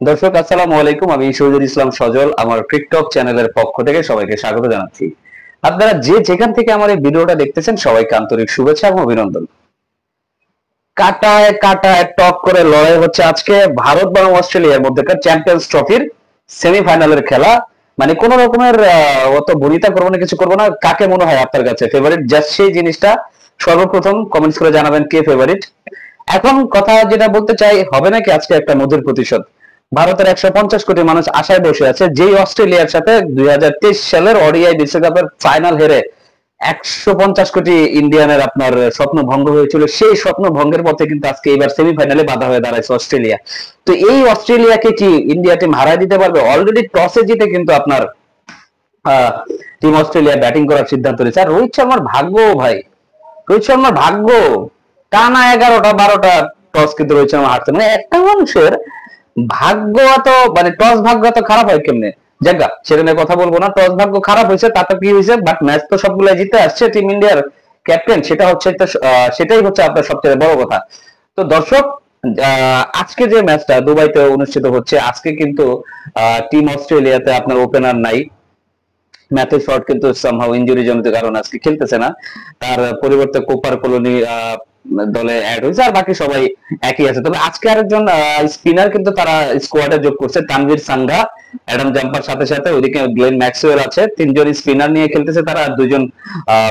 দর্শক আসসালামু আলাইকুম, আমি শহীদুল ইসলাম সজল আমার টিকটক চ্যানেলের পক্ষ থেকে সবাইকে স্বাগত জানাচ্ছি। আপনারা যে যেখান থেকে আমার এই ভিডিওটা দেখতেছেন সবাইকে আন্তরিক শুভেচ্ছা এবং অভিনন্দন। কাটায় কাটায় টক করে লড়াই হচ্ছে আজকে ভারত বনাম অস্ট্রেলিয়ার মধ্যকার চ্যাম্পিয়ন্স ট্রফির সেমিফাইনালের খেলা। মানে কোন রকমের অত বনিতা করবো না, কিছু করবো না। কাকে মনে হয় আপনার কাছে ফেভারিট, জাস্ট সেই জিনিসটা সর্বপ্রথম কমেন্টস করে জানাবেন কে ফেভারিট। এখন কথা যেটা বলতে চাই, হবে নাকি আজকে একটা মধুর প্রতিশোধ? ভারতের 150 কোটি মানুষ আশায় বসে আছে, যেই অস্ট্রেলিয়ার সাথে 2023 সালের ওডিআই বিশ্বকাপের ফাইনাল হেরে 150 কোটি ইন্ডিয়ানের আপনার স্বপ্ন ভঙ্গ হয়েছিল, সেই স্বপ্ন ভঙ্গের পথে কিন্তু আজকে এবার সেমিফাইনালে বাধা হয়ে দাঁড়াইছে অস্ট্রেলিয়া। তো এই অস্ট্রেলিয়াকে কি ইন্ডিয়া টিম হারায় দিতে পারবে? অলরেডি টসে জিতে কিন্তু আপনার টিম অস্ট্রেলিয়া ব্যাটিং করার সিদ্ধান্ত নিয়েছে। আর রোহিত শর্মার ভাগ্য ভাই, রোহিত শর্মার ভাগ্য টানা 11টা 12টা টস কিন্তু রোহিত শর্মা হারছে। মানে একটা মানুষের ভাগ্য এত, মানে টস ভাগ্য এত খারাপ হয় কেমনে? জায়গা সেটা নিয়ে কথা বলবো না। টস ভাগ্য খারাপ হয়েছে তাতে কি হয়েছে, বাট ম্যাচ তো সবগুলো জিতে আসছে টিম ইন্ডিয়ার ক্যাপ্টেন, সেটা হচ্ছে সেটাই হচ্ছে আপনার সবচেয়ে বড় কথা। তো দর্শক, আজকে যে ম্যাচটা দুবাইতে অনুষ্ঠিত হচ্ছে, আজকে কিন্তু টিম অস্ট্রেলিয়াতে আপনার ওপেনার নাই। ম্যাথিউ শর্ট কিন্তু সামহাউ ইনজুরি জনিত কারণে আজকে খেলতেছে না। তার পরিবর্তে কোপার কলোনি দলে অ্যাড হয়েছে, আর বাকি সবাই একই আছে। তবে আজকে আরেকজন স্পিনার কিন্তু তারা স্কোয়াডে যোগ করছে, তানভীর সাঙ্গা, অ্যাডাম জাম্পার সাথে সাথে ওইদিকে গ্লেন ম্যাক্সওয়েল আছে। তিনজন স্পিনার নিয়ে খেলতেছে তারা, আর দুজন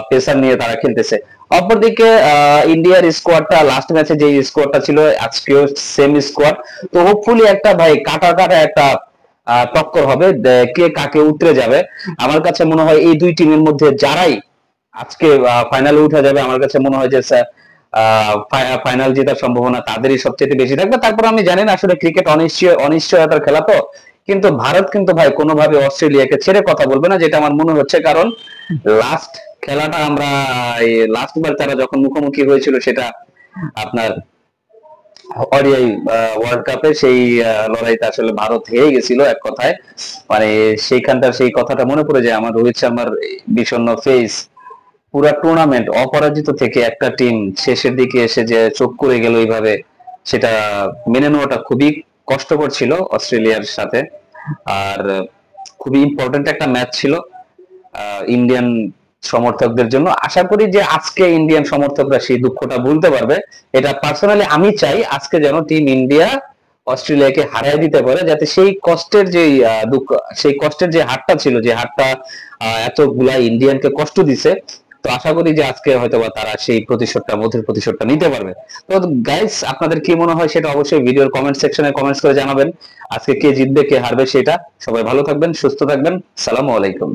পেসার নিয়ে তারা খেলতেছে। অপরদিকে ইন্ডিয়ার স্কোয়াডটা লাস্ট ম্যাচে যে স্কোয়াডটা ছিল, আজকেও সেম স্কোয়াড। তো হোপফুলি একটা ভাই কাটা কাটা একটা টক্কর হবে, কে কাকে উতরে যাবে। আমার কাছে মনে হয় এই দুই টিমের মধ্যে যারাই আজকে ফাইনালে উঠে যাবে, আমার কাছে মনে হয় যে ফাইনাল জেতার সম্ভাবনা তাদেরই সবচেয়ে বেশি থাকবে। তারপর আমি জানি না, আসলে ক্রিকেট অনিশ্চয়তার খেলা তো, কিন্তু ভারত কিন্তু ভাই কোনোভাবে অস্ট্রেলিয়াকে ছেড়ে কথা বলবে না, যেটা আমার মনে হচ্ছে। কারণ লাস্ট খেলাটা আমরা, লাস্ট বার তারা যখন মুখোমুখি হয়েছিল সেটা আপনার ওডিআই ওয়ার্ল্ড কাপে, সেই লড়াইতে আসলে ভারত হেরে গেছিল এক কথায়। মানে সেইখানটার সেই কথাটা মনে পড়ে যায় আমার, রোহিত শর্মার বিষণ্ণ ফেস। পুরা টুর্নামেন্ট অপরাজিত থেকে একটা টিম শেষের দিকে এসে যে চোখ করে গেল এইভাবে, সেটা মেনে নেওয়াটা খুবই কষ্টকর ছিল অস্ট্রেলিয়ার সাথে। আর খুবই ইম্পর্টেন্ট একটা ম্যাচ ছিল ইন্ডিয়ান সমর্থকদের জন্য। আশা করি যে আজকে ইন্ডিয়ান সমর্থকরা সেই দুঃখটা ভুলতে পারবে। এটা পার্সোনালি আমি চাই আজকে যেন টিম ইন্ডিয়া অস্ট্রেলিয়াকে হারিয়ে দিতে পারে, যাতে সেই কষ্টের যে দুঃখ, সেই কষ্টের যে হারটা ছিল, যে হারটা এতগুলা ইন্ডিয়ানকে কষ্ট দিছে, তো আশা করি যে আজকে হয়তোবা তারা সেই প্রতিশোধটা, মধুর প্রতিশোধটা নিতে পারবে। তো গাইস, আপনাদের কি মনে হয় সেটা অবশ্যই ভিডিওর কমেন্ট সেকশনে কমেন্টস করে জানাবেন। আজকে কে জিতবে কে হারবে সেটা। সবাই ভালো থাকবেন, সুস্থ থাকবেন। সালামু আলাইকুম।